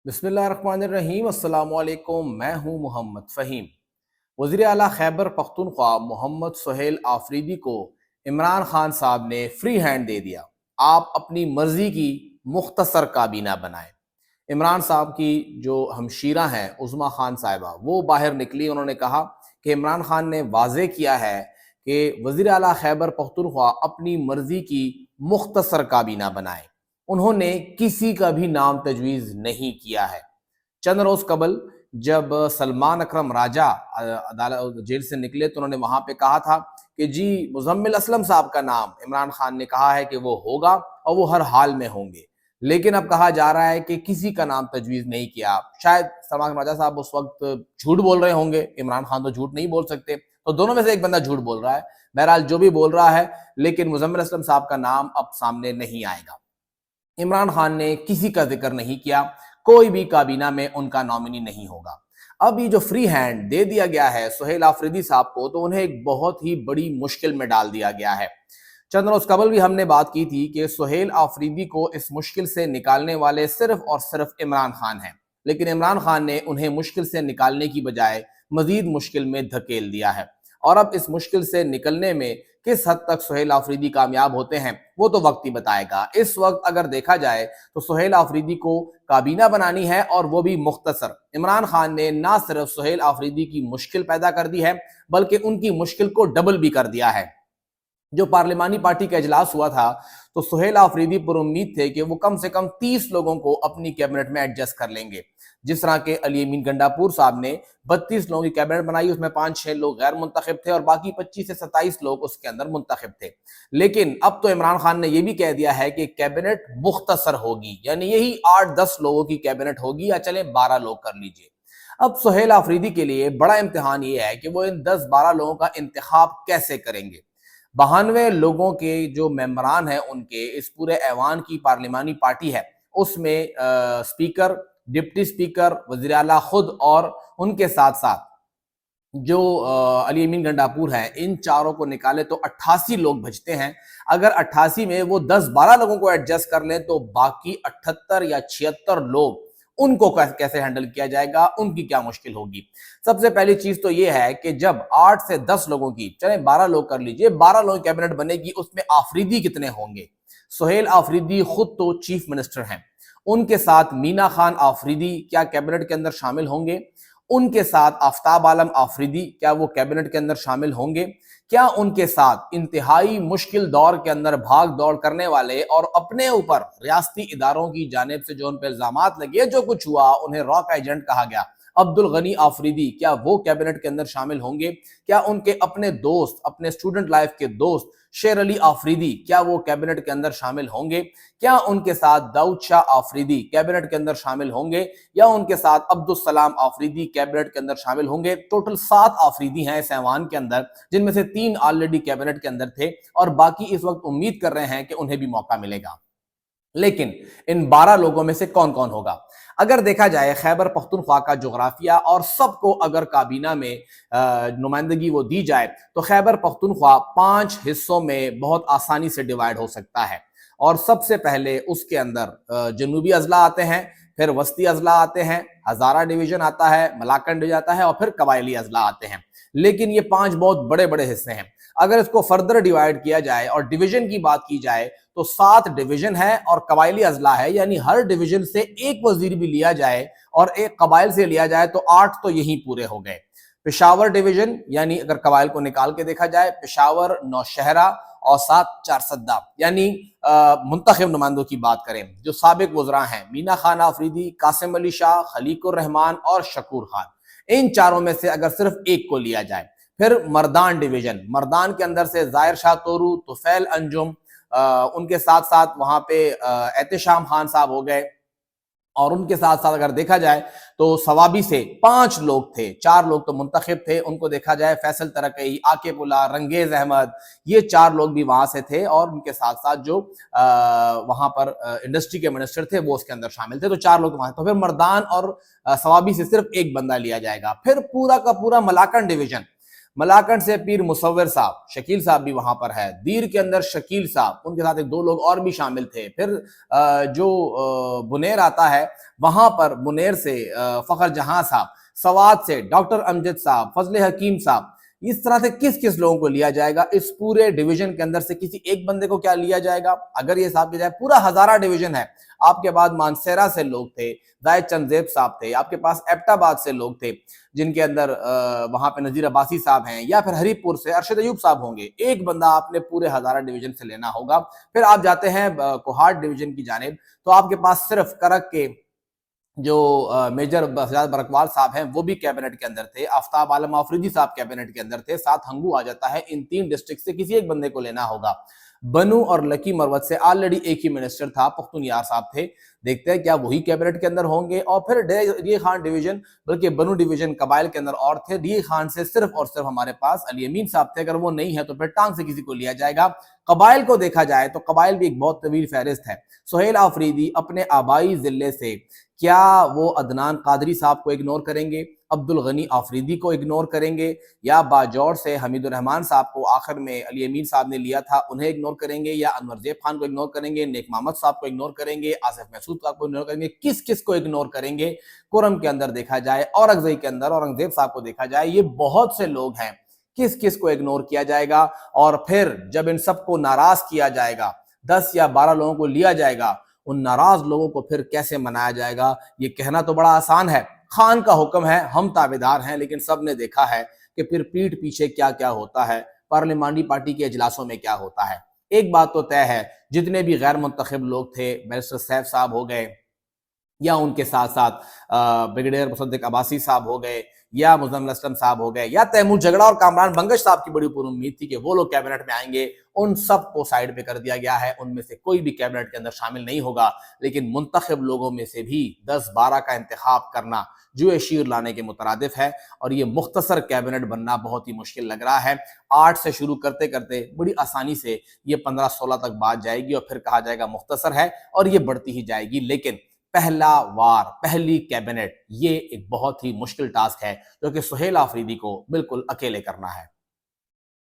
बिस्मिल्लाहिर्रहमानिर्रहीम। अस्सलाम वालेकुम। मैं हूं मोहम्मद फ़हीम। वज़ीर आला खैबर पख्तूनख्वा मोहम्मद सुहेल आफरीदी को इमरान खान साहब ने फ्री हैंड दे दिया। आप अपनी मर्जी की मुख्तसर काबीना बनाएं। इमरान साहब की जो हमशीरा हैं उज़्मा खान साहिबा, वो बाहर निकली। उन्होंने कहा कि इमरान खान ने वाज़े किया है कि वज़ीर आला खैबर पख्तूनख्वा अपनी मर्जी की मुख्तसर काबीना बनाएं। उन्होंने किसी का भी नाम तजवीज़ नहीं किया है। चंद रोज़ कबल जब सलमान अकरम राजा अदालत जेल से निकले तो उन्होंने वहाँ पे कहा था कि जी मुज़म्मिल असलम साहब का नाम इमरान खान ने कहा है कि वो होगा और वो हर हाल में होंगे। लेकिन अब कहा जा रहा है कि किसी का नाम तजवीज़ नहीं किया। शायद सलमान अकरम राजा साहब उस वक्त झूठ बोल रहे होंगे, इमरान खान तो झूठ नहीं बोल सकते, तो दोनों में से एक बंदा झूठ बोल रहा है। बहरहाल जो भी बोल रहा है, लेकिन मुज़म्मिल असलम साहब का नाम अब सामने नहीं आएगा। इमरान खान ने किसी का जिक्र नहीं किया, कोई भी काबीना में उनका नॉमिनी नहीं होगा। अब ये जो फ्री हैंड दे दिया गया है सुहेल आफरीदी साहब को, तो उन्हें एक बहुत ही बड़ी मुश्किल में डाल दिया गया है। चंद रोज कबल भी हमने बात की थी कि सुहेल आफरीदी को इस मुश्किल से निकालने वाले सिर्फ और सिर्फ इमरान खान हैं, लेकिन इमरान खान ने उन्हें मुश्किल से निकालने की बजाय मजीद मुश्किल में धकेल दिया है। और अब इस मुश्किल से निकलने में किस हद तक सुहेल आफरीदी कामयाब होते हैं वो तो वक्त ही बताएगा। इस वक्त अगर देखा जाए तो सुहेल आफरीदी को काबीना बनानी है, और वो भी मुख्तसर। इमरान खान ने ना सिर्फ सुहेल आफरीदी की मुश्किल पैदा कर दी है, बल्कि उनकी मुश्किल को डबल भी कर दिया है। जो पार्लिमानी पार्टी का इजलास हुआ था तो सुहेल आफरीदी पर उम्मीद थे कि वो कम से कम 30 लोगों को अपनी कैबिनेट में एडजस्ट कर लेंगे। जिस तरह के अली अमीन गंडापुर साहब ने 32 लोगों की कैबिनेट बनाई, उसमें 5-6 लोग गैर मुंतखब थे और बाकी 25 से 27 लोग उसके अंदर मुंतखब थे। लेकिन अब तो इमरान खान ने यह भी कह दिया है कि कैबिनेट मुख्तसर होगी, यानी यही 8-10 लोगों की कैबिनेट होगी, या चले 12 लोग कर लीजिए। अब सुहेल आफरीदी के लिए बड़ा इम्तिहान ये है कि वो इन 10-12 लोगों का इंतखाब कैसे करेंगे। 92 लोगों के जो मेंबरान हैं उनके इस पूरे ऐवान की पार्लिमानी पार्टी है, उसमें स्पीकर, डिप्टी स्पीकर, वज़ीर आला खुद और उनके साथ साथ जो अली अमीन गंडापुर हैं, इन चारों को निकाले तो 88 लोग बचते हैं। अगर 88 में वो 10-12 लोगों को एडजस्ट कर लें तो बाकी 78 या 76 लोग, उनको कैसे हैंडल किया जाएगा, उनकी क्या मुश्किल होगी। सबसे पहली चीज तो ये है कि जब 8 से 10 लोगों की, चले 12 लोग कर लीजिए, 12 लोगों की कैबिनेट बनेगी, उसमें आफरीदी कितने होंगे। सुहेल आफरीदी खुद तो चीफ मिनिस्टर हैं, उनके साथ मीना खान आफरीदी क्या कैबिनेट के अंदर शामिल होंगे? उनके साथ आफ्ताब आलम आफरीदी क्या वो कैबिनेट के अंदर शामिल होंगे? क्या उनके साथ इंतहाई मुश्किल दौर के अंदर भाग दौड़ करने वाले और अपने ऊपर रियासती इदारों की जानिब से जो उन पर इल्जामात लगे, जो कुछ हुआ, उन्हें रॉक एजेंट कहा गया, अब्दुल गनी आफरीदी, क्या वो कैबिनेट के अंदर शामिल होंगे? क्या उनके अपने दोस्त, अपने स्टूडेंट लाइफ के दोस्त शेर अली आफरीदी, क्या वो कैबिनेट के अंदर शामिल होंगे? क्या उनके साथ दाऊद शाह आफरीदी कैबिनेट के अंदर शामिल होंगे, या उनके साथ अब्दुल सलाम आफरीदी कैबिनेट के अंदर शामिल होंगे? टोटल 7 आफरीदी हैं इस ऐवान के अंदर, जिनमें से 3 ऑलरेडी कैबिनेट के अंदर थे और बाकी इस वक्त उम्मीद कर रहे हैं कि उन्हें भी मौका मिलेगा। लेकिन इन 12 लोगों में से कौन कौन होगा? अगर देखा जाए खैबर पख्तूनख्वा का जोग्राफिया और सबको अगर काबीना में नुमाइंदगी वो दी जाए तो खैबर पख्तूनख्वा 5 हिस्सों में बहुत आसानी से डिवाइड हो सकता है। और सबसे पहले उसके अंदर जनूबी अजला आते हैं, फिर वस्ती अजला आते हैं, हजारा डिवीजन आता है, मलाकन डिवीजन आता है और फिर कबायली अजला आते हैं। लेकिन ये 5 बहुत बड़े बड़े हिस्से हैं। अगर इसको फर्दर डिवाइड किया जाए और डिवीजन की बात की जाए तो 7 डिवीजन है और कबायली अजला है, यानी हर डिवीजन से एक वजीर भी लिया जाए और एक कबाइल से लिया जाए तो 8 तो यही पूरे हो गए। पेशावर डिवीजन, यानी अगर कबाइल को निकाल के देखा जाए, पेशावर, नौशहरा और 7 चारसद्दा, यानी मुंतखब नुमाइंदों की बात करें जो साबिक वज़रा हैं, मीना खान आफरीदी, कासिम अली शाह, खलीकुर रहमान और शकूर खान, इन चारों में से अगर सिर्फ एक को लिया जाए। फिर मर्दान डिवीजन, मर्दान के अंदर से जाहिर शाह तोरू, तुफैल अंजुम, उनके साथ साथ वहां पे एहतेशाम खान साहब हो गए, और उनके साथ साथ अगर देखा जाए तो सवाबी से 5 लोग थे, 4 लोग तो मुंतखब थे, उनको देखा जाए फैसल तरकई, आकिब उल्लाह, रंगेज अहमद, ये 4 लोग भी वहां से थे, और उनके साथ साथ जो वहां पर इंडस्ट्री के मिनिस्टर थे वो उसके अंदर शामिल थे, तो 4 लोग वहां। तो फिर मर्दान और सवाबी से सिर्फ एक बंदा लिया जाएगा। फिर पूरा का पूरा मलाकन डिवीजन, ملاکنڈ سے پیر مصور صاحب، شکیل صاحب بھی وہاں پر ہے، دیر کے اندر شکیل صاحب، ان کے ساتھ ایک دو لوگ اور بھی شامل تھے۔ پھر جو بنیر آتا ہے وہاں پر بنیر سے فخر جہاں صاحب، سوات سے ڈاکٹر امجد صاحب، فضل حکیم صاحب، اس طرح سے کس کس لوگوں کو لیا جائے گا؟ اس پورے ڈویژن کے اندر سے کسی ایک بندے کو کیا لیا جائے گا؟ اگر یہ حساب کیا جائے پورا ہزارہ ڈویژن ہے، آپ کے بعد مانسیرا سے لوگ تھے، زاہد چنزیب صاحب تھے، آپ کے پاس ایبٹ آباد سے لوگ تھے جن کے اندر وہاں پہ نذیر عباسی صاحب ہیں، یا پھر ہری پور سے ارشد ایوب صاحب ہوں گے۔ ایک بندہ آپ نے پورے ہزارہ ڈویژن سے لینا ہوگا۔ پھر آپ جاتے ہیں کوہاٹ ڈویژن کی جانب، تو آپ کے پاس صرف کرک کے جو میجر بسیات برکوال صاحب ہیں وہ بھی کیبنٹ کے اندر تھے، آفتاب عالم آفریدی صاحب کیبنٹ کے اندر تھے، ساتھ ہنگو آ جاتا ہے۔ ان تین ڈسٹرکٹ سے کسی ایک بندے کو لینا ہوگا۔ بنو اور لکی مروت سے آلریڈی ایک ہی منسٹر تھا، پختون یار صاحب تھے، دیکھتے ہیں کیا وہی کیبنٹ کے اندر ہوں گے۔ اور پھر ڈی خان ڈویژن، بلکہ بنو ڈویژن قبائل کے اندر اور تھے، ڈی خان سے صرف اور صرف ہمارے پاس علی امین صاحب تھے، اگر وہ نہیں ہے تو پھر ٹانگ سے کسی کو لیا جائے گا۔ قبائل کو دیکھا جائے تو قبائل بھی ایک بہت طویل فہرست ہے۔ سہیل آفریدی اپنے آبائی ضلع سے کیا وہ عدنان قادری صاحب کو اگنور کریں گے، عبد الغنی آفریدی کو اگنور کریں گے، یا باجوڑ سے حمید الرحمن صاحب کو آخر میں علی امین صاحب نے لیا تھا انہیں اگنور کریں گے، یا انور زیب خان کو اگنور کریں گے، نیک محمد صاحب کو اگنور کریں گے، آصف محسود صاحب کو اگنور کریں گے، کس کس کو اگنور کریں گے؟ کرم کے اندر دیکھا جائے، اورنگزئی کے اندر اورنگزیب صاحب کو دیکھا جائے، یہ بہت سے لوگ ہیں، کس کس کو اگنور کیا جائے گا؟ اور پھر جب ان سب کو ناراض کیا جائے گا، 10 یا 12 لوگوں کو لیا جائے گا، ان ناراض لوگوں کو پھر کیسے منایا جائے گا؟ یہ کہنا تو بڑا آسان ہے، خان کا حکم ہے، ہم تابعدار ہیں، لیکن سب نے دیکھا ہے کہ پھر پیٹھ پیچھے کیا کیا ہوتا ہے، پارلیمانی پارٹی کے اجلاسوں میں کیا ہوتا ہے۔ ایک بات تو طے ہے، جتنے بھی غیر منتخب لوگ تھے، بیرسٹر سیف صاحب ہو گئے، یا ان کے ساتھ ساتھ بریگیڈیئر مصدق عباسی صاحب ہو گئے، یا مزمل اسلم صاحب ہو گئے، یا تیمور جھگڑا اور کامران بنگش صاحب کی بڑی پر امید تھی کہ وہ لوگ کیبنٹ میں آئیں گے، ان سب کو سائیڈ پہ کر دیا گیا ہے، ان میں سے کوئی بھی کیبنٹ کے اندر شامل نہیں ہوگا۔ لیکن منتخب لوگوں میں سے بھی 10-12 کا انتخاب کرنا جو شیر لانے کے مترادف ہے، اور یہ مختصر کیبنٹ بننا بہت ہی مشکل لگ رہا ہے۔ 8 سے شروع کرتے کرتے بڑی آسانی سے یہ 15-16 تک بات جائے گی، اور پھر کہا جائے گا مختصر ہے، اور یہ بڑھتی ہی جائے گی۔ لیکن پہلا وار، پہلی کیبنٹ، یہ ایک بہت ہی مشکل ٹاسک ہے جو کہ سہیل آفریدی کو بالکل اکیلے کرنا ہے۔